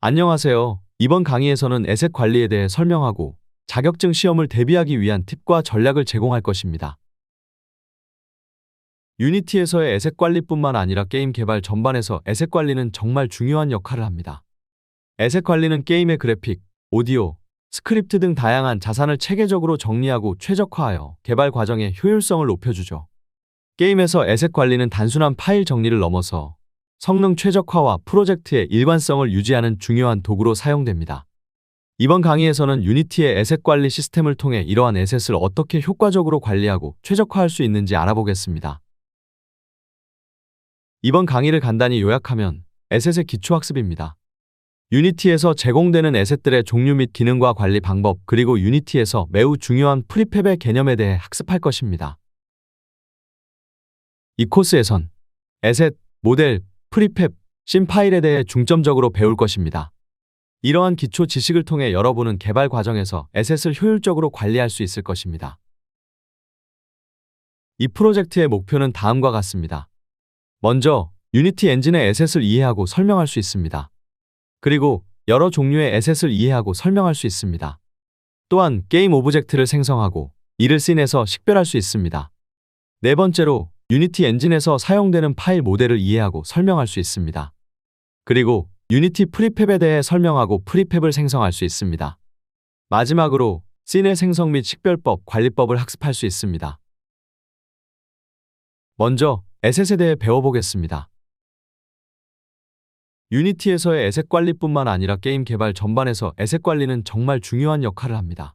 안녕하세요. 이번 강의에서는 에셋 관리에 대해 설명하고 자격증 시험을 대비하기 위한 팁과 전략을 제공할 것입니다. 유니티에서의 에셋 관리뿐만 아니라 게임 개발 전반에서 에셋 관리는 정말 중요한 역할을 합니다. 에셋 관리는 게임의 그래픽, 오디오, 스크립트 등 다양한 자산을 체계적으로 정리하고 최적화하여 개발 과정의 효율성을 높여주죠. 게임에서 에셋 관리는 단순한 파일 정리를 넘어서 성능 최적화와 프로젝트의 일관성을 유지하는 중요한 도구로 사용됩니다. 이번 강의에서는 유니티의 에셋 관리 시스템을 통해 이러한 에셋을 어떻게 효과적으로 관리하고 최적화할 수 있는지 알아보겠습니다. 이번 강의를 간단히 요약하면 에셋의 기초학습입니다. 유니티에서 제공되는 에셋들의 종류 및 기능과 관리 방법, 그리고 유니티에서 매우 중요한 프리팹의 개념에 대해 학습할 것입니다. 이 코스에선 에셋, 모델, 프리팹, 씬 파일에 대해 중점적으로 배울 것입니다. 이러한 기초 지식을 통해 여러분은 개발 과정에서 에셋을 효율적으로 관리할 수 있을 것입니다. 이 프로젝트의 목표는 다음과 같습니다. 먼저, 유니티 엔진의 에셋을 이해하고 설명할 수 있습니다. 그리고 여러 종류의 에셋을 이해하고 설명할 수 있습니다. 또한 게임 오브젝트를 생성하고 이를 씬에서 식별할 수 있습니다. 네 번째로, 유니티 엔진에서 사용되는 파일 모델을 이해하고 설명할 수 있습니다. 그리고 유니티 프리팹에 대해 설명하고 프리팹을 생성할 수 있습니다. 마지막으로 씬의 생성 및 식별법, 관리법을 학습할 수 있습니다. 먼저 에셋에 대해 배워보겠습니다. 유니티에서의 에셋 관리뿐만 아니라 게임 개발 전반에서 에셋 관리는 정말 중요한 역할을 합니다.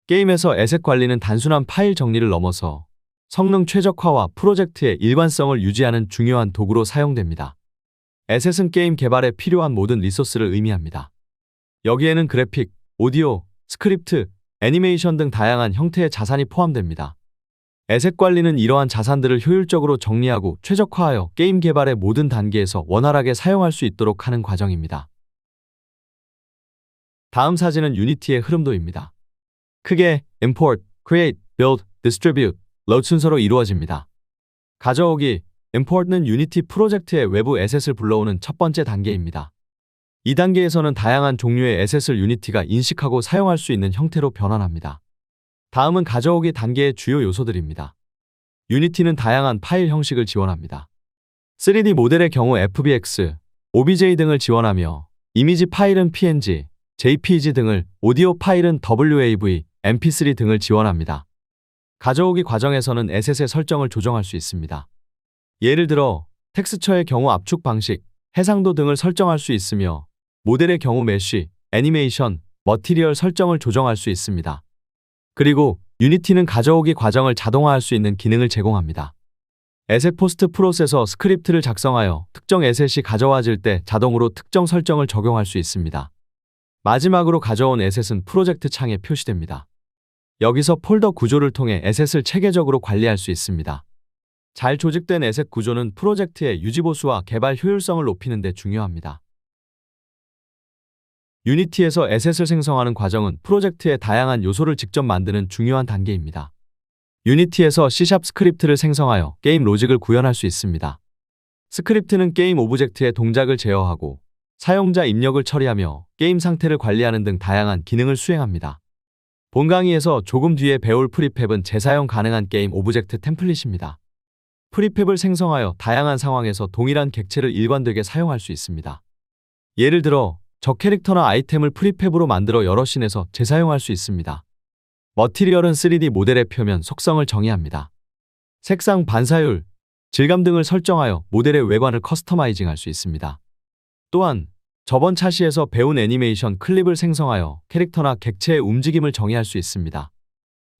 게임에서 에셋 관리는 단순한 파일 정리를 넘어서 성능 최적화와 프로젝트의 일관성을 유지하는 중요한 도구로 사용됩니다. 에셋은 게임 개발에 필요한 모든 리소스를 의미합니다. 여기에는 그래픽, 오디오, 스크립트, 애니메이션 등 다양한 형태의 자산이 포함됩니다. 에셋 관리는 이러한 자산들을 효율적으로 정리하고 최적화하여 게임 개발의 모든 단계에서 원활하게 사용할 수 있도록 하는 과정입니다. 다음 사진은 유니티의 흐름도입니다. 크게 import, create, build, distribute, load 순서로 이루어집니다. 가져오기, import는 유니티 프로젝트의 외부 에셋을 불러오는 첫 번째 단계입니다. 이 단계에서는 다양한 종류의 에셋을 유니티가 인식하고 사용할 수 있는 형태로 변환합니다. 다음은 가져오기 단계의 주요 요소들입니다. 유니티는 다양한 파일 형식을 지원합니다. 3D 모델의 경우 FBX, OBJ 등을 지원하며 이미지 파일은 PNG, JPG 등을, 오디오 파일은 WAV, MP3 등을 지원합니다. 가져오기 과정에서는 에셋의 설정을 조정할 수 있습니다. 예를 들어 텍스처의 경우 압축 방식, 해상도 등을 설정할 수 있으며 모델의 경우 메쉬, 애니메이션, 머티리얼 설정을 조정할 수 있습니다. 그리고 유니티는 가져오기 과정을 자동화할 수 있는 기능을 제공합니다. 에셋 포스트 프로세서 스크립트를 작성하여 특정 에셋이 가져와질 때 자동으로 특정 설정을 적용할 수 있습니다. 마지막으로 가져온 에셋은 프로젝트 창에 표시됩니다. 여기서 폴더 구조를 통해 에셋을 체계적으로 관리할 수 있습니다. 잘 조직된 에셋 구조는 프로젝트의 유지보수와 개발 효율성을 높이는 데 중요합니다. 유니티에서 에셋을 생성하는 과정은 프로젝트의 다양한 요소를 직접 만드는 중요한 단계입니다. 유니티에서 C# 스크립트를 생성하여 게임 로직을 구현할 수 있습니다. 스크립트는 게임 오브젝트의 동작을 제어하고 사용자 입력을 처리하며 게임 상태를 관리하는 등 다양한 기능을 수행합니다. 본 강의에서 조금 뒤에 배울 프리팹은 재사용 가능한 게임 오브젝트 템플릿입니다. 프리팹을 생성하여 다양한 상황에서 동일한 객체를 일관되게 사용할 수 있습니다. 예를 들어 적 캐릭터나 아이템을 프리팹으로 만들어 여러 씬에서 재사용할 수 있습니다. 머티리얼은 3D 모델의 표면 속성을 정의합니다. 색상 반사율, 질감 등을 설정하여 모델의 외관을 커스터마이징할 수 있습니다. 또한 저번 차시에서 배운 애니메이션 클립을 생성하여 캐릭터나 객체의 움직임을 정의할 수 있습니다.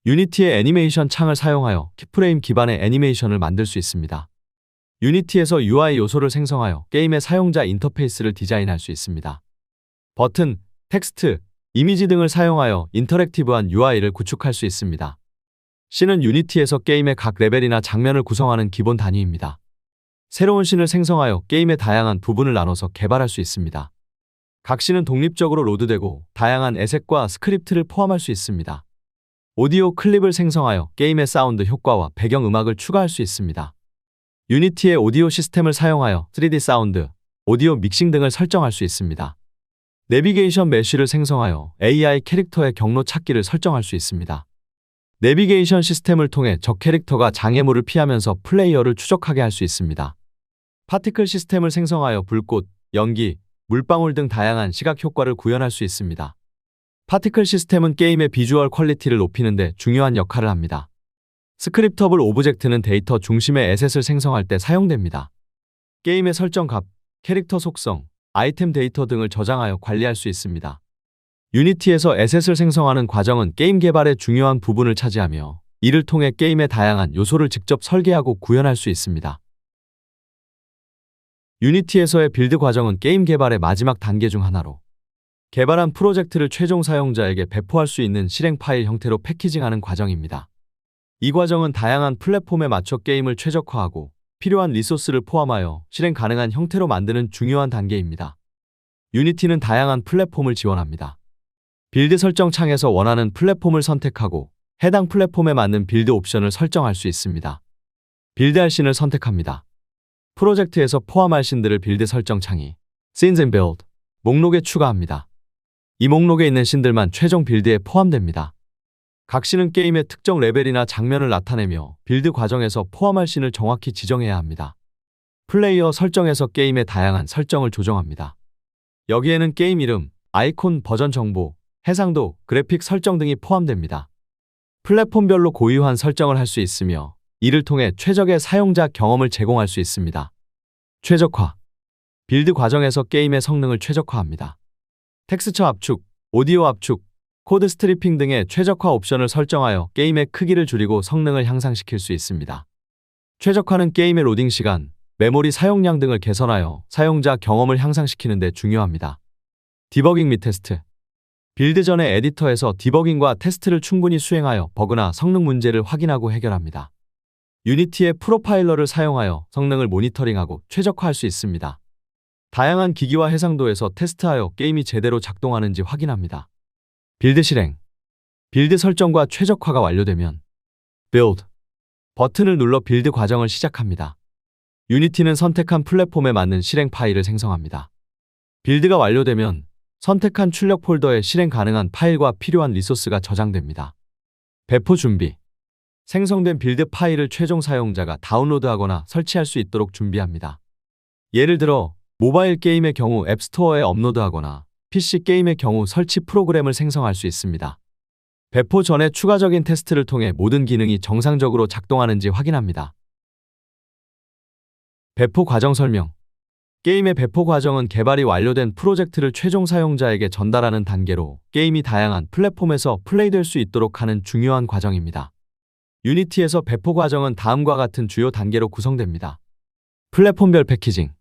유니티의 애니메이션 창을 사용하여 키프레임 기반의 애니메이션을 만들 수 있습니다. 유니티에서 UI 요소를 생성하여 게임의 사용자 인터페이스를 디자인할 수 있습니다. 버튼, 텍스트, 이미지 등을 사용하여 인터랙티브한 UI를 구축할 수 있습니다. 씬은 유니티에서 게임의 각 레벨이나 장면을 구성하는 기본 단위입니다. 새로운 씬을 생성하여 게임의 다양한 부분을 나눠서 개발할 수 있습니다. 각 씬은 독립적으로 로드되고 다양한 에셋과 스크립트를 포함할 수 있습니다. 오디오 클립을 생성하여 게임의 사운드 효과와 배경음악을 추가할 수 있습니다. 유니티의 오디오 시스템을 사용하여 3D 사운드, 오디오 믹싱 등을 설정할 수 있습니다. 내비게이션 메쉬를 생성하여 AI 캐릭터의 경로 찾기를 설정할 수 있습니다. 내비게이션 시스템을 통해 적 캐릭터가 장애물을 피하면서 플레이어를 추적하게 할 수 있습니다. 파티클 시스템을 생성하여 불꽃, 연기, 물방울 등 다양한 시각 효과를 구현할 수 있습니다. 파티클 시스템은 게임의 비주얼 퀄리티를 높이는 데 중요한 역할을 합니다. 스크립터블 오브젝트는 데이터 중심의 에셋을 생성할 때 사용됩니다. 게임의 설정 값, 캐릭터 속성, 아이템 데이터 등을 저장하여 관리할 수 있습니다. 유니티에서 에셋을 생성하는 과정은 게임 개발의 중요한 부분을 차지하며 이를 통해 게임의 다양한 요소를 직접 설계하고 구현할 수 있습니다. 유니티에서의 빌드 과정은 게임 개발의 마지막 단계 중 하나로 개발한 프로젝트를 최종 사용자에게 배포할 수 있는 실행 파일 형태로 패키징하는 과정입니다. 이 과정은 다양한 플랫폼에 맞춰 게임을 최적화하고 필요한 리소스를 포함하여 실행 가능한 형태로 만드는 중요한 단계입니다. 유니티는 다양한 플랫폼을 지원합니다. 빌드 설정 창에서 원하는 플랫폼을 선택하고 해당 플랫폼에 맞는 빌드 옵션을 설정할 수 있습니다. 빌드할 씬을 선택합니다. 프로젝트에서 포함할 씬들을 빌드 설정 창이 Scenes and Build 목록에 추가합니다. 이 목록에 있는 씬들만 최종 빌드에 포함됩니다. 각 씬은 게임의 특정 레벨이나 장면을 나타내며 빌드 과정에서 포함할 씬을 정확히 지정해야 합니다. 플레이어 설정에서 게임의 다양한 설정을 조정합니다. 여기에는 게임 이름, 아이콘, 버전 정보, 해상도, 그래픽 설정 등이 포함됩니다. 플랫폼별로 고유한 설정을 할 수 있으며 이를 통해 최적의 사용자 경험을 제공할 수 있습니다. 최적화. 빌드 과정에서 게임의 성능을 최적화합니다. 텍스처 압축, 오디오 압축, 코드 스트리핑 등의 최적화 옵션을 설정하여 게임의 크기를 줄이고 성능을 향상시킬 수 있습니다. 최적화는 게임의 로딩 시간, 메모리 사용량 등을 개선하여 사용자 경험을 향상시키는 데 중요합니다. 디버깅 및 테스트. 빌드 전에 에디터에서 디버깅과 테스트를 충분히 수행하여 버그나 성능 문제를 확인하고 해결합니다. 유니티의 프로파일러를 사용하여 성능을 모니터링하고 최적화할 수 있습니다. 다양한 기기와 해상도에서 테스트하여 게임이 제대로 작동하는지 확인합니다. 빌드 실행. 빌드 설정과 최적화가 완료되면 Build 버튼을 눌러 빌드 과정을 시작합니다. 유니티는 선택한 플랫폼에 맞는 실행 파일을 생성합니다. 빌드가 완료되면 선택한 출력 폴더에 실행 가능한 파일과 필요한 리소스가 저장됩니다. 배포 준비. 생성된 빌드 파일을 최종 사용자가 다운로드하거나 설치할 수 있도록 준비합니다. 예를 들어 모바일 게임의 경우 앱스토어에 업로드하거나 PC 게임의 경우 설치 프로그램을 생성할 수 있습니다. 배포 전에 추가적인 테스트를 통해 모든 기능이 정상적으로 작동하는지 확인합니다. 배포 과정 설명. 게임의 배포 과정은 개발이 완료된 프로젝트를 최종 사용자에게 전달하는 단계로 게임이 다양한 플랫폼에서 플레이될 수 있도록 하는 중요한 과정입니다. 유니티에서 배포 과정은 다음과 같은 주요 단계로 구성됩니다. 플랫폼별 패키징.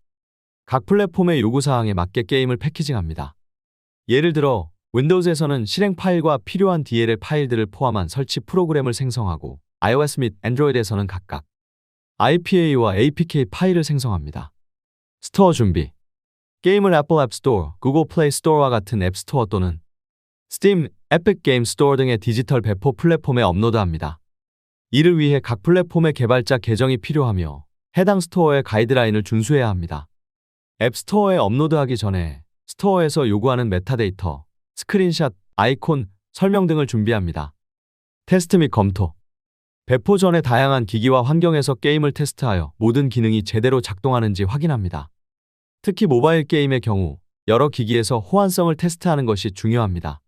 각 플랫폼의 요구사항에 맞게 게임을 패키징합니다. 예를 들어 윈도우즈에서는 실행 파일과 필요한 DLL 파일들을 포함한 설치 프로그램을 생성하고 iOS 및 안드로이드에서는 각각 IPA와 APK 파일을 생성합니다. 스토어 준비. 게임을 애플 앱 스토어, 구글 플레이 스토어와 같은 앱 스토어 또는 스팀, 에픽 게임 스토어 등의 디지털 배포 플랫폼에 업로드합니다. 이를 위해 각 플랫폼의 개발자 계정이 필요하며 해당 스토어의 가이드라인을 준수해야 합니다. 앱 스토어에 업로드하기 전에 스토어에서 요구하는 메타데이터, 스크린샷, 아이콘, 설명 등을 준비합니다. 테스트 및 검토. 배포 전에 다양한 기기와 환경에서 게임을 테스트하여 모든 기능이 제대로 작동하는지 확인합니다. 특히 모바일 게임의 경우 여러 기기에서 호환성을 테스트하는 것이 중요합니다.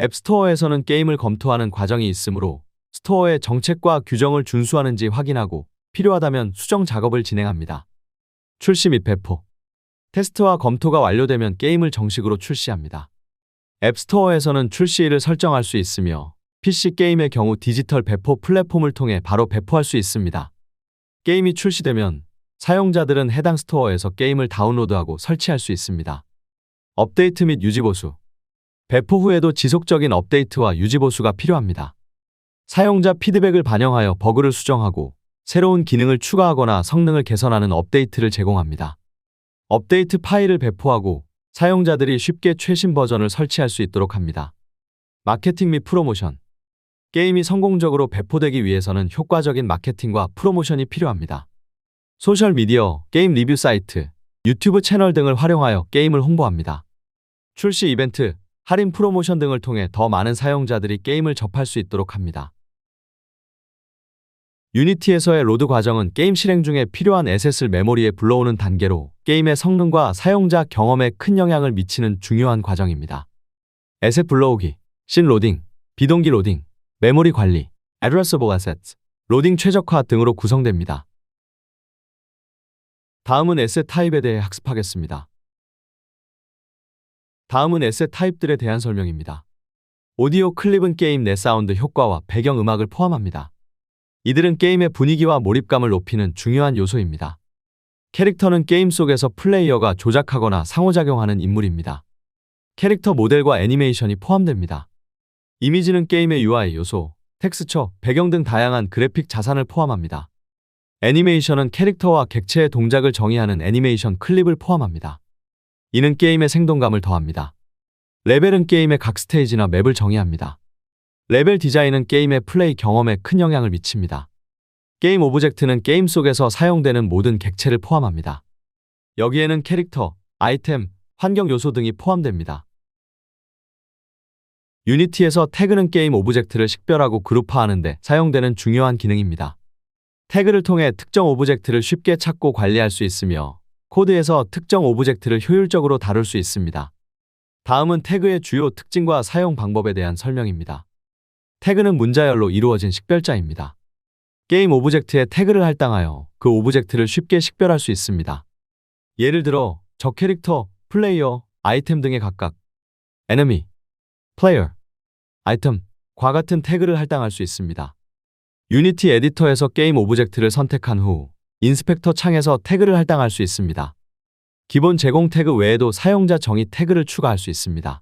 앱 스토어에서는 게임을 검토하는 과정이 있으므로 스토어의 정책과 규정을 준수하는지 확인하고 필요하다면 수정 작업을 진행합니다. 출시 및 배포. 테스트와 검토가 완료되면 게임을 정식으로 출시합니다. 앱 스토어에서는 출시일을 설정할 수 있으며 PC 게임의 경우 디지털 배포 플랫폼을 통해 바로 배포할 수 있습니다. 게임이 출시되면 사용자들은 해당 스토어에서 게임을 다운로드하고 설치할 수 있습니다. 업데이트 및 유지보수. 배포 후에도 지속적인 업데이트와 유지보수가 필요합니다. 사용자 피드백을 반영하여 버그를 수정하고 새로운 기능을 추가하거나 성능을 개선하는 업데이트를 제공합니다. 업데이트 파일을 배포하고 사용자들이 쉽게 최신 버전을 설치할 수 있도록 합니다. 마케팅 및 프로모션. 게임이 성공적으로 배포되기 위해서는 효과적인 마케팅과 프로모션이 필요합니다. 소셜미디어, 게임 리뷰 사이트, 유튜브 채널 등을 활용하여 게임을 홍보합니다. 출시 이벤트, 할인 프로모션 등을 통해 더 많은 사용자들이 게임을 접할 수 있도록 합니다. 유니티에서의 로드 과정은 게임 실행 중에 필요한 에셋을 메모리에 불러오는 단계로 게임의 성능과 사용자 경험에 큰 영향을 미치는 중요한 과정입니다. 에셋 불러오기, 씬 로딩, 비동기 로딩, 메모리 관리, addressable assets, 로딩 최적화 등으로 구성됩니다. 다음은 에셋 타입에 대해 학습하겠습니다. 다음은 에셋 타입들에 대한 설명입니다. 오디오 클립은 게임 내 사운드 효과와 배경음악을 포함합니다. 이들은 게임의 분위기와 몰입감을 높이는 중요한 요소입니다. 캐릭터는 게임 속에서 플레이어가 조작하거나 상호작용하는 인물입니다. 캐릭터 모델과 애니메이션이 포함됩니다. 이미지는 게임의 UI 요소, 텍스처, 배경 등 다양한 그래픽 자산을 포함합니다. 애니메이션은 캐릭터와 객체의 동작을 정의하는 애니메이션 클립을 포함합니다. 이는 게임의 생동감을 더합니다. 레벨은 게임의 각 스테이지나 맵을 정의합니다. 레벨 디자인은 게임의 플레이 경험에 큰 영향을 미칩니다. 게임 오브젝트는 게임 속에서 사용되는 모든 객체를 포함합니다. 여기에는 캐릭터, 아이템, 환경 요소 등이 포함됩니다. 유니티에서 태그는 게임 오브젝트를 식별하고 그룹화하는 데 사용되는 중요한 기능입니다. 태그를 통해 특정 오브젝트를 쉽게 찾고 관리할 수 있으며 코드에서 특정 오브젝트를 효율적으로 다룰 수 있습니다. 다음은 태그의 주요 특징과 사용 방법에 대한 설명입니다. 태그는 문자열로 이루어진 식별자입니다. 게임 오브젝트에 태그를 할당하여 그 오브젝트를 쉽게 식별할 수 있습니다. 예를 들어 적 캐릭터, 플레이어, 아이템 등에 각각 enemy, player, item과 같은 태그를 할당할 수 있습니다. 유니티 에디터에서 게임 오브젝트를 선택한 후 인스펙터 창에서 태그를 할당할 수 있습니다. 기본 제공 태그 외에도 사용자 정의 태그를 추가할 수 있습니다.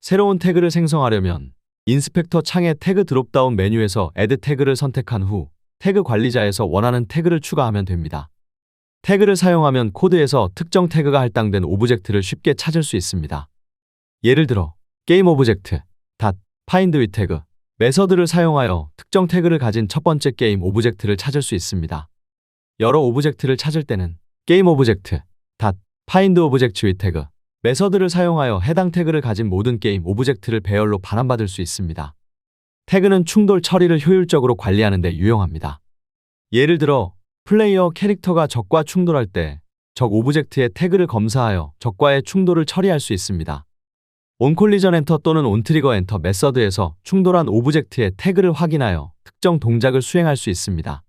새로운 태그를 생성하려면 인스펙터 창의 태그 드롭다운 메뉴에서 Add 태그를 선택한 후 태그 관리자에서 원하는 태그를 추가하면 됩니다. 태그를 사용하면 코드에서 특정 태그가 할당된 오브젝트를 쉽게 찾을 수 있습니다. 예를 들어 게임 오브젝트, find with 태그, 메서드를 사용하여 특정 태그를 가진 첫 번째 게임 오브젝트를 찾을 수 있습니다. 여러 오브젝트를 찾을 때는 게임 오브젝트, find object with 태그, 메서드를 사용하여 해당 태그를 가진 모든 게임 오브젝트를 배열로 반환받을 수 있습니다. 태그는 충돌 처리를 효율적으로 관리하는 데 유용합니다. 예를 들어 플레이어 캐릭터가 적과 충돌할 때 적 오브젝트의 태그를 검사하여 적과의 충돌을 처리할 수 있습니다. 온콜리전 엔터 또는 온트리거 엔터 메서드에서 충돌한 오브젝트의 태그를 확인하여 특정 동작을 수행할 수 있습니다.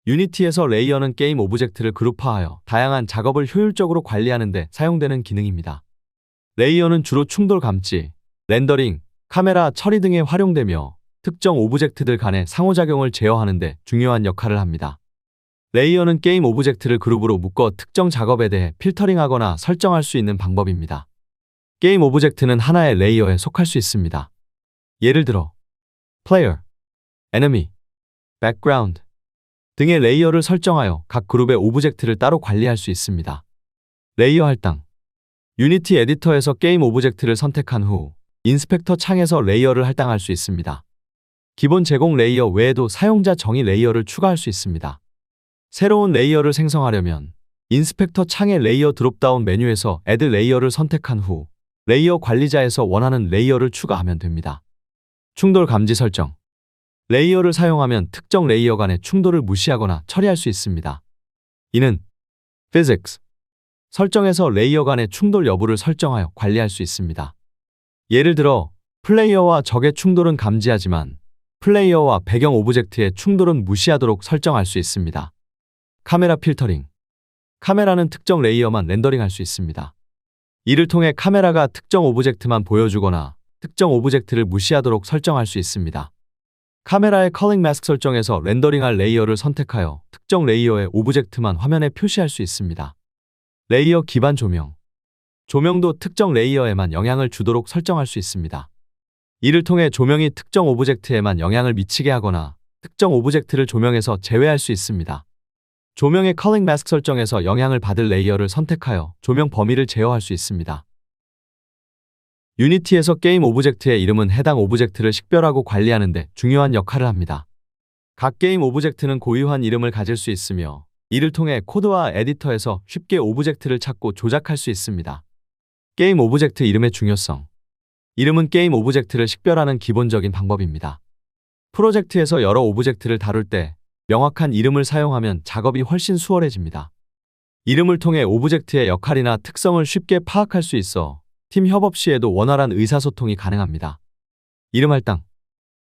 유니티에서 레이어는 게임 오브젝트를 그룹화하여 다양한 작업을 효율적으로 관리하는 데 사용되는 기능입니다. 레이어는 주로 충돌 감지, 렌더링, 카메라 처리 등에 활용되며 특정 오브젝트들 간의 상호작용을 제어하는 데 중요한 역할을 합니다. 레이어는 게임 오브젝트를 그룹으로 묶어 특정 작업에 대해 필터링하거나 설정할 수 있는 방법입니다. 게임 오브젝트는 하나의 레이어에 속할 수 있습니다. 예를 들어 player, enemy, background 등의 레이어를 설정하여 각 그룹의 오브젝트를 따로 관리할 수 있습니다. 레이어 할당, 유니티 에디터에서 게임 오브젝트를 선택한 후 인스펙터 창에서 레이어를 할당할 수 있습니다. 기본 제공 레이어 외에도 사용자 정의 레이어를 추가할 수 있습니다. 새로운 레이어를 생성하려면 인스펙터 창의 레이어 드롭다운 메뉴에서 Add 레이어를 선택한 후 레이어 관리자에서 원하는 레이어를 추가하면 됩니다. 충돌 감지 설정, 레이어를 사용하면 특정 레이어 간의 충돌을 무시하거나 처리할 수 있습니다. 이는 physics 설정에서 레이어 간의 충돌 여부를 설정하여 관리할 수 있습니다. 예를 들어 플레이어와 적의 충돌은 감지하지만 플레이어와 배경 오브젝트의 충돌은 무시하도록 설정할 수 있습니다. 카메라 필터링, 카메라는 특정 레이어만 렌더링할 수 있습니다. 이를 통해 카메라가 특정 오브젝트만 보여주거나 특정 오브젝트를 무시하도록 설정할 수 있습니다. 카메라의 컬링 마스크 설정에서 렌더링할 레이어를 선택하여 특정 레이어의 오브젝트만 화면에 표시할 수 있습니다. 레이어 기반 조명, 조명도 특정 레이어에만 영향을 주도록 설정할 수 있습니다. 이를 통해 조명이 특정 오브젝트에만 영향을 미치게 하거나 특정 오브젝트를 조명에서 제외할 수 있습니다. 조명의 컬링 마스크 설정에서 영향을 받을 레이어를 선택하여 조명 범위를 제어할 수 있습니다. 유니티에서 게임 오브젝트의 이름은 해당 오브젝트를 식별하고 관리하는 데 중요한 역할을 합니다. 각 게임 오브젝트는 고유한 이름을 가질 수 있으며 이를 통해 코드와 에디터에서 쉽게 오브젝트를 찾고 조작할 수 있습니다. 게임 오브젝트 이름의 중요성. 이름은 게임 오브젝트를 식별하는 기본적인 방법입니다. 프로젝트에서 여러 오브젝트를 다룰 때 명확한 이름을 사용하면 작업이 훨씬 수월해집니다. 이름을 통해 오브젝트의 역할이나 특성을 쉽게 파악할 수 있어 팀 협업 시에도 원활한 의사소통이 가능합니다. 이름 할당.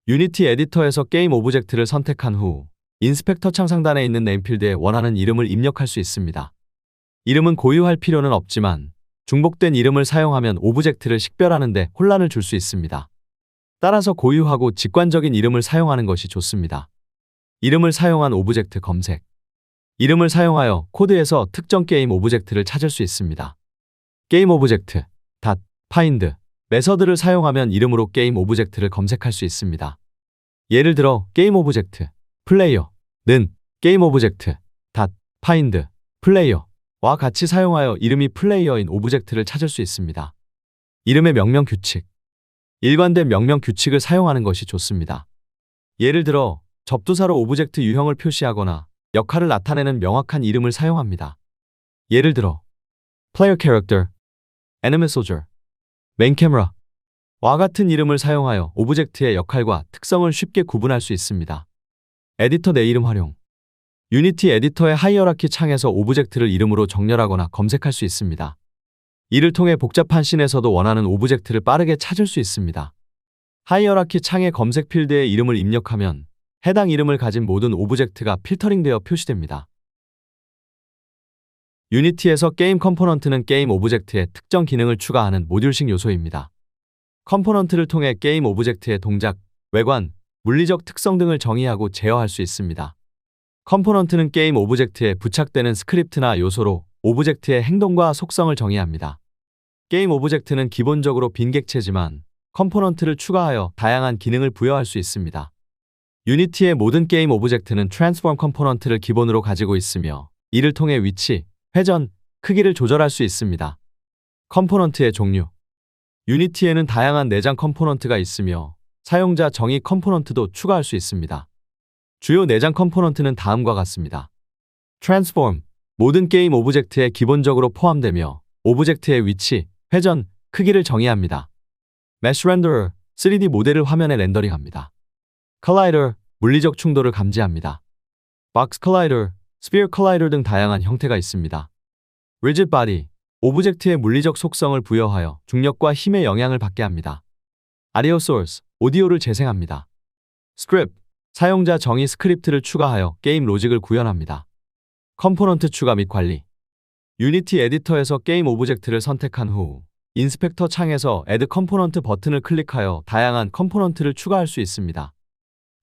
유니티 에디터에서 게임 오브젝트를 선택한 후 인스펙터 창 상단에 있는 네임필드에 원하는 이름을 입력할 수 있습니다. 이름은 고유할 필요는 없지만 중복된 이름을 사용하면 오브젝트를 식별하는 데 혼란을 줄 수 있습니다. 따라서 고유하고 직관적인 이름을 사용하는 것이 좋습니다. 이름을 사용한 오브젝트 검색. 이름을 사용하여 코드에서 특정 게임 오브젝트를 찾을 수 있습니다. 게임 오브젝트, find, 메서드를 사용하면 이름으로 게임 오브젝트를 검색할 수 있습니다. 예를 들어 게임 오브젝트, 플레이어는 게임 오브젝트, find, 플레이어와 같이 사용하여 이름이 플레이어인 오브젝트를 찾을 수 있습니다. 이름의 명명 규칙. 일관된 명명 규칙을 사용하는 것이 좋습니다. 예를 들어 접두사로 오브젝트 유형을 표시하거나 역할을 나타내는 명확한 이름을 사용합니다. 예를 들어 player character, enemy soldier, main camera 와 같은 이름을 사용하여 오브젝트의 역할과 특성을 쉽게 구분할 수 있습니다. 에디터 내 이름 활용. 유니티 에디터의 하이어라키 창에서 오브젝트를 이름으로 정렬하거나 검색할 수 있습니다. 이를 통해 복잡한 씬에서도 원하는 오브젝트를 빠르게 찾을 수 있습니다. 하이어라키 창의 검색 필드에 이름을 입력하면 해당 이름을 가진 모든 오브젝트가 필터링되어 표시됩니다. 유니티에서 게임 컴포넌트는 게임 오브젝트에 특정 기능을 추가하는 모듈식 요소입니다. 컴포넌트를 통해 게임 오브젝트의 동작, 외관, 물리적 특성 등을 정의하고 제어할 수 있습니다. 컴포넌트는 게임 오브젝트에 부착되는 스크립트나 요소로 오브젝트의 행동과 속성을 정의합니다. 게임 오브젝트는 기본적으로 빈객체지만 컴포넌트를 추가하여 다양한 기능을 부여할 수 있습니다. 유니티의 모든 게임 오브젝트는 트랜스폼 컴포넌트를 기본으로 가지고 있으며 이를 통해 위치, 회전, 크기를 조절할 수 있습니다. 컴포넌트의 종류. 유니티에는 다양한 내장 컴포넌트가 있으며 사용자 정의 컴포넌트도 추가할 수 있습니다. 주요 내장 컴포넌트는 다음과 같습니다. 트랜스폼, 모든 게임 오브젝트에 기본적으로 포함되며 오브젝트의 위치, 회전, 크기를 정의합니다. 메쉬 렌더러, 3D 모델을 화면에 렌더링합니다. 컬라이더, 물리적 충돌을 감지합니다. 박스 컬라이더, 스피어 컬라이더 등 다양한 형태가 있습니다. 리지드 바디, 오브젝트의 물리적 속성을 부여하여 중력과 힘의 영향을 받게 합니다. 아디오 소스, 오디오를 재생합니다. 스크립트, 사용자 정의 스크립트를 추가하여 게임 로직을 구현합니다. 컴포넌트 추가 및 관리. 유니티 에디터에서 게임 오브젝트를 선택한 후 인스펙터 창에서 Add Component 버튼을 클릭하여 다양한 컴포넌트를 추가할 수 있습니다.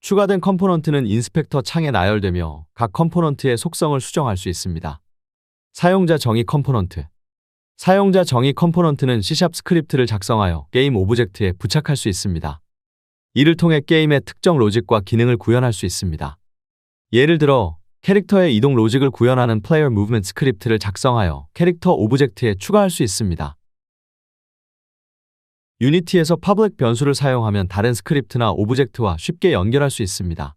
추가된 컴포넌트는 인스펙터 창에 나열되며 각 컴포넌트의 속성을 수정할 수 있습니다. 사용자 정의 컴포넌트. 사용자 정의 컴포넌트는 C# 스크립트를 작성하여 게임 오브젝트에 부착할 수 있습니다. 이를 통해 게임의 특정 로직과 기능을 구현할 수 있습니다. 예를 들어 캐릭터의 이동 로직을 구현하는 플레이어 무브먼트 스크립트를 작성하여 캐릭터 오브젝트에 추가할 수 있습니다. 유니티에서 퍼블릭 변수를 사용하면 다른 스크립트나 오브젝트와 쉽게 연결할 수 있습니다.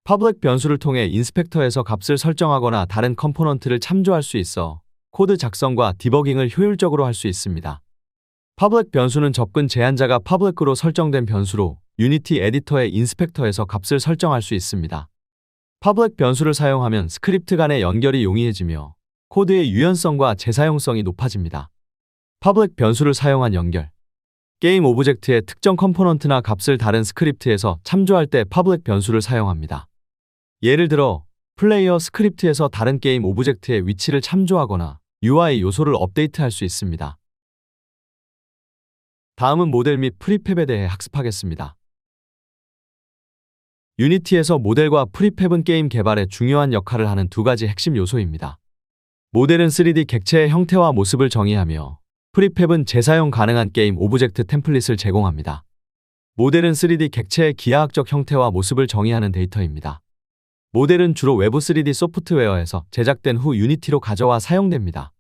퍼블릭 변수를 통해 인스펙터에서 값을 설정하거나 다른 컴포넌트를 참조할 수 있어 코드 작성과 디버깅을 효율적으로 할 수 있습니다. 퍼블릭 변수는 접근 제한자가 퍼블릭으로 설정된 변수로 유니티 에디터의 인스펙터에서 값을 설정할 수 있습니다. 퍼블릭 변수를 사용하면 스크립트 간의 연결이 용이해지며 코드의 유연성과 재사용성이 높아집니다. 퍼블릭 변수를 사용한 연결. 게임 오브젝트의 특정 컴포넌트나 값을 다른 스크립트에서 참조할 때 퍼블릭 변수를 사용합니다. 예를 들어 플레이어 스크립트에서 다른 게임 오브젝트의 위치를 참조하거나 UI 요소를 업데이트할 수 있습니다. 다음은 모델 및 프리팹에 대해 학습하겠습니다. 유니티에서 모델과 프리팹은 게임 개발에 중요한 역할을 하는 두 가지 핵심 요소입니다. 모델은 3D 객체의 형태와 모습을 정의하며 프리팹은 재사용 가능한 게임 오브젝트 템플릿을 제공합니다. 모델은 3D 객체의 기하학적 형태와 모습을 정의하는 데이터입니다. 모델은 주로 외부 3D 소프트웨어에서 제작된 후 유니티로 가져와 사용됩니다.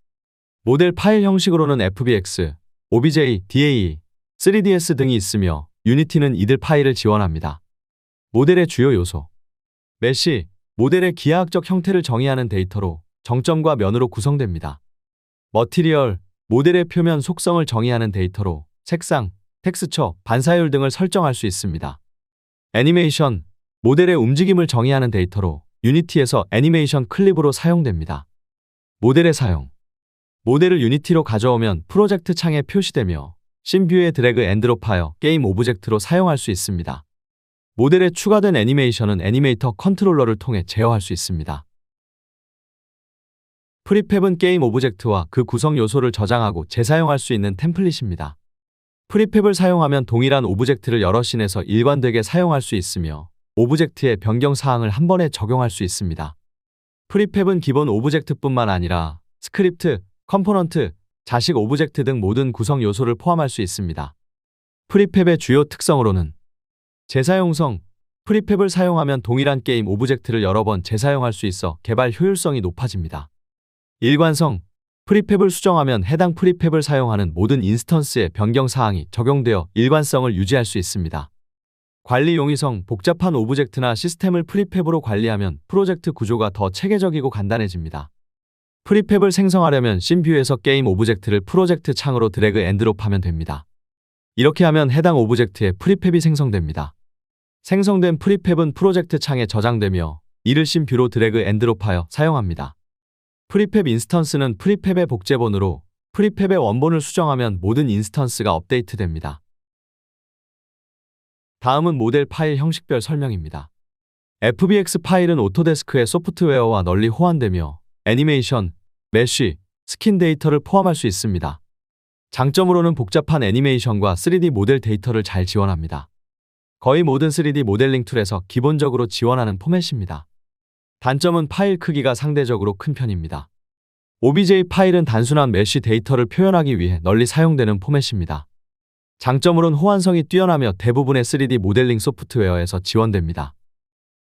모델 파일 형식으로는 FBX, OBJ, DAE, 3ds 등이 있으며 유니티는 이들 파일을 지원합니다. 모델의 주요 요소. 메쉬, 모델의 기하학적 형태를 정의하는 데이터로 정점과 면으로 구성됩니다. 머티리얼, 모델의 표면 속성을 정의하는 데이터로 색상, 텍스처, 반사율 등을 설정할 수 있습니다. 애니메이션, 모델의 움직임을 정의하는 데이터로 유니티에서 애니메이션 클립으로 사용됩니다. 모델의 사용. 모델을 유니티로 가져오면 프로젝트 창에 표시되며 신뷰에 드래그 앤 드롭하여 게임 오브젝트로 사용할 수 있습니다. 모델에 추가된 애니메이션은 애니메이터 컨트롤러를 통해 제어할 수 있습니다. 프리팹은 게임 오브젝트와 그 구성 요소를 저장하고 재사용할 수 있는 템플릿입니다. 프리팹을 사용하면 동일한 오브젝트를 여러 씬에서 일관되게 사용할 수 있으며 오브젝트의 변경 사항을 한 번에 적용할 수 있습니다. 프리팹은 기본 오브젝트뿐만 아니라 스크립트, 컴포넌트, 자식 오브젝트 등 모든 구성 요소를 포함할 수 있습니다. 프리팹의 주요 특성으로는 재사용성, 프리팹을 사용하면 동일한 게임 오브젝트를 여러 번 재사용할 수 있어 개발 효율성이 높아집니다. 일관성, 프리팹을 수정하면 해당 프리팹을 사용하는 모든 인스턴스의 변경 사항이 적용되어 일관성을 유지할 수 있습니다. 관리 용이성, 복잡한 오브젝트나 시스템을 프리팹으로 관리하면 프로젝트 구조가 더 체계적이고 간단해집니다. 프리팹을 생성하려면 씬뷰에서 게임 오브젝트를 프로젝트 창으로 드래그 앤 드롭하면 됩니다. 이렇게 하면 해당 오브젝트에 프리팹이 생성됩니다. 생성된 프리팹은 프로젝트 창에 저장되며 이를 씬뷰로 드래그 앤 드롭하여 사용합니다. 프리팹 인스턴스는 프리팹의 복제본으로 프리팹의 원본을 수정하면 모든 인스턴스가 업데이트됩니다. 다음은 모델 파일 형식별 설명입니다. FBX 파일은 오토데스크의 소프트웨어와 널리 호환되며 애니메이션, 메쉬, 스킨 데이터를 포함할 수 있습니다. 장점으로는 복잡한 애니메이션과 3D 모델 데이터를 잘 지원합니다. 거의 모든 3D 모델링 툴에서 기본적으로 지원하는 포맷입니다. 단점은 파일 크기가 상대적으로 큰 편입니다. OBJ 파일은 단순한 메쉬 데이터를 표현하기 위해 널리 사용되는 포맷입니다. 장점으로는 호환성이 뛰어나며 대부분의 3D 모델링 소프트웨어에서 지원됩니다.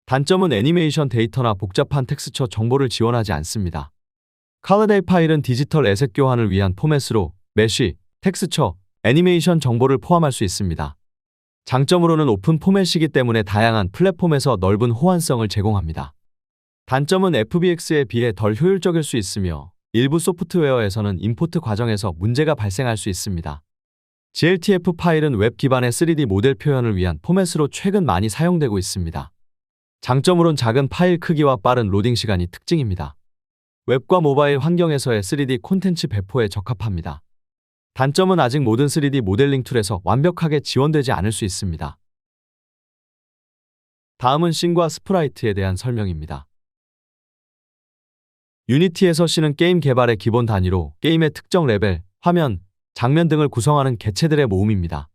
단점은 애니메이션 데이터나 복잡한 텍스처 정보를 지원하지 않습니다. 컬러데이 파일은 디지털 에셋 교환을 위한 포맷으로 메쉬, 텍스처, 애니메이션 정보를 포함할 수 있습니다. 장점으로는 오픈 포맷이기 때문에 다양한 플랫폼에서 넓은 호환성을 제공합니다. 단점은 FBX에 비해 덜 효율적일 수 있으며 일부 소프트웨어에서는 임포트 과정에서 문제가 발생할 수 있습니다. GLTF 파일은 웹 기반의 3D 모델 표현을 위한 포맷으로 최근 많이 사용되고 있습니다. 장점으론 작은 파일 크기와 빠른 로딩 시간이 특징입니다. 웹과 모바일 환경에서의 3D 콘텐츠 배포에 적합합니다. 단점은 아직 모든 3D 모델링 툴에서 완벽하게 지원되지 않을 수 있습니다. 다음은 씬과 스프라이트에 대한 설명입니다. 유니티에서 씬은 게임 개발의 기본 단위로 게임의 특정 레벨, 화면, 장면 등을 구성하는 객체들의 모음입니다.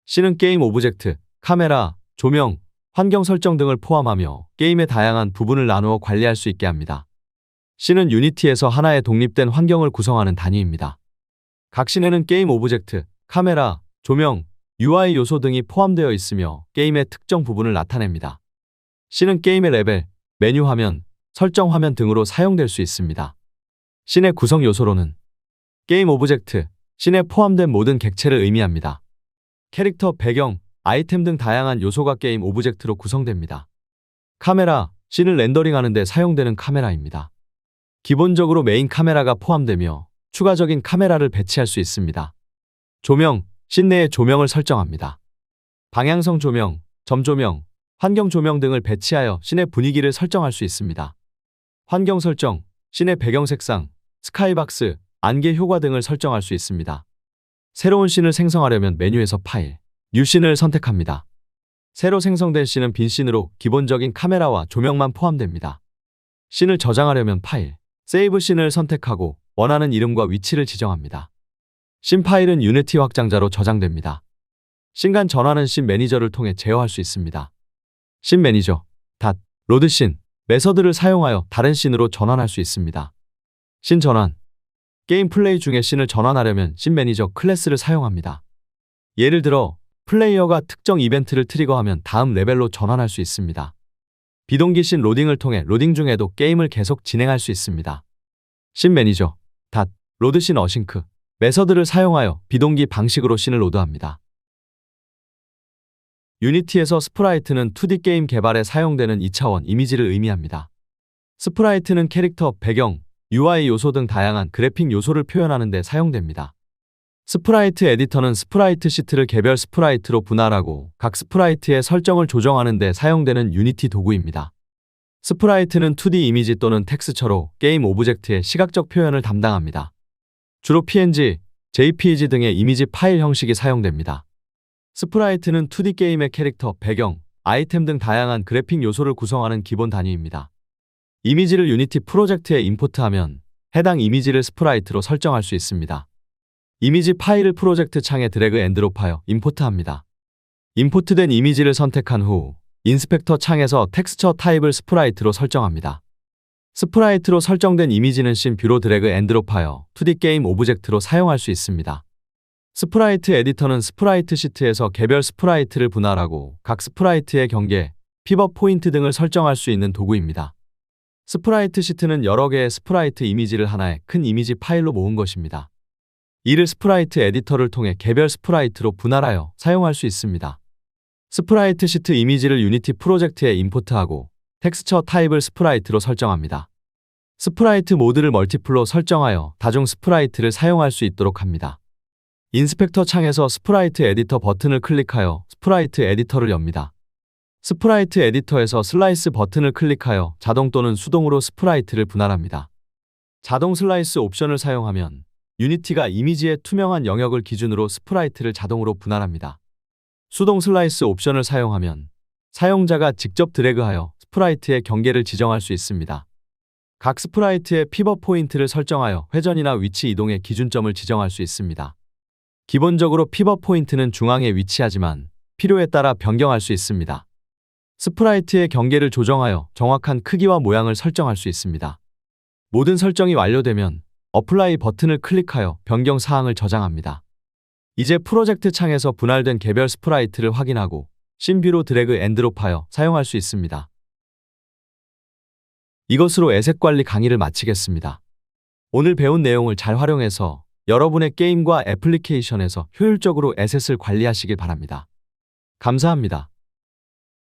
씬은 게임 오브젝트, 카메라, 조명, 환경 설정 등을 포함하며 게임의 다양한 부분을 나누어 관리할 수 있게 합니다. 씬은 유니티에서 하나의 독립된 환경을 구성하는 단위입니다. 각 씬에는 게임 오브젝트, 카메라, 조명, UI 요소 등이 포함되어 있으며 게임의 특정 부분을 나타냅니다. 씬은 게임의 레벨, 메뉴 화면, 설정 화면 등으로 사용될 수 있습니다. 씬의 구성 요소로는 게임 오브젝트, 씬에 포함된 모든 객체를 의미합니다. 캐릭터, 배경, 아이템 등 다양한 요소가 게임 오브젝트로 구성됩니다. 카메라, 씬을 렌더링하는 데 사용되는 카메라입니다. 기본적으로 메인 카메라가 포함되며 추가적인 카메라를 배치할 수 있습니다. 조명, 씬 내에 조명을 설정합니다. 방향성 조명, 점 조명, 환경 조명 등을 배치하여 씬의 분위기를 설정할 수 있습니다. 환경 설정, 씬의 배경 색상, 스카이박스, 안개 효과 등을 설정할 수 있습니다. 새로운 씬을 생성하려면 메뉴에서 파일, 뉴 씬을 선택합니다. 새로 생성된 씬은 빈 씬으로 기본적인 카메라와 조명만 포함됩니다. 씬을 저장하려면 파일, 세이브 씬을 선택하고 원하는 이름과 위치를 지정합니다. 씬 파일은 유니티 확장자로 저장됩니다. 씬 간 전환은 씬 매니저를 통해 제어할 수 있습니다. 씬 매니저, 로드 씬, 메서드를 사용하여 다른 씬으로 전환할 수 있습니다. 씬 전환, 게임 플레이 중에 씬을 전환하려면 씬 매니저 클래스를 사용합니다. 예를 들어 플레이어가 특정 이벤트를 트리거하면 다음 레벨로 전환할 수 있습니다. 비동기 씬 로딩을 통해 로딩 중에도 게임을 계속 진행할 수 있습니다. 씬 매니저, 로드 씬 어싱크, 메서드를 사용하여 비동기 방식으로 씬을 로드합니다. 유니티에서 스프라이트는 2D 게임 개발에 사용되는 2차원 이미지를 의미합니다. 스프라이트는 캐릭터, 배경, UI 요소 등 다양한 그래픽 요소를 표현하는 데 사용됩니다. 스프라이트 에디터는 스프라이트 시트를 개별 스프라이트로 분할하고 각 스프라이트의 설정을 조정하는 데 사용되는 유니티 도구입니다. 스프라이트는 2D 이미지 또는 텍스처로 게임 오브젝트의 시각적 표현을 담당합니다. 주로 PNG, JPEG 등의 이미지 파일 형식이 사용됩니다. 스프라이트는 2D 게임의 캐릭터, 배경, 아이템 등 다양한 그래픽 요소를 구성하는 기본 단위입니다. 이미지를 유니티 프로젝트에 임포트하면 해당 이미지를 스프라이트로 설정할 수 있습니다. 이미지 파일을 프로젝트 창에 드래그 앤 드롭하여 임포트합니다. 임포트된 이미지를 선택한 후 인스펙터 창에서 텍스처 타입을 스프라이트로 설정합니다. 스프라이트로 설정된 이미지는 씬 뷰로 드래그 앤 드롭하여 2D 게임 오브젝트로 사용할 수 있습니다. 스프라이트 에디터는 스프라이트 시트에서 개별 스프라이트를 분할하고 각 스프라이트의 경계, 피벗 포인트 등을 설정할 수 있는 도구입니다. 스프라이트 시트는 여러 개의 스프라이트 이미지를 하나의 큰 이미지 파일로 모은 것입니다. 이를 스프라이트 에디터를 통해 개별 스프라이트로 분할하여 사용할 수 있습니다. 스프라이트 시트 이미지를 유니티 프로젝트에 임포트하고 텍스처 타입을 스프라이트로 설정합니다. 스프라이트 모드를 멀티플로 설정하여 다중 스프라이트를 사용할 수 있도록 합니다. 인스펙터 창에서 스프라이트 에디터 버튼을 클릭하여 스프라이트 에디터를 엽니다. 스프라이트 에디터에서 슬라이스 버튼을 클릭하여 자동 또는 수동으로 스프라이트를 분할합니다. 자동 슬라이스 옵션을 사용하면 유니티가 이미지의 투명한 영역을 기준으로 스프라이트를 자동으로 분할합니다. 수동 슬라이스 옵션을 사용하면 사용자가 직접 드래그하여 스프라이트의 경계를 지정할 수 있습니다. 각 스프라이트의 피벗 포인트를 설정하여 회전이나 위치 이동의 기준점을 지정할 수 있습니다. 기본적으로 피벗 포인트는 중앙에 위치하지만 필요에 따라 변경할 수 있습니다. 스프라이트의 경계를 조정하여 정확한 크기와 모양을 설정할 수 있습니다. 모든 설정이 완료되면 어플라이 버튼을 클릭하여 변경 사항을 저장합니다. 이제 프로젝트 창에서 분할된 개별 스프라이트를 확인하고 씬뷰로 드래그 앤 드롭하여 사용할 수 있습니다. 이것으로 에셋 관리 강의를 마치겠습니다. 오늘 배운 내용을 잘 활용해서 여러분의 게임과 애플리케이션에서 효율적으로 에셋을 관리하시길 바랍니다. 감사합니다.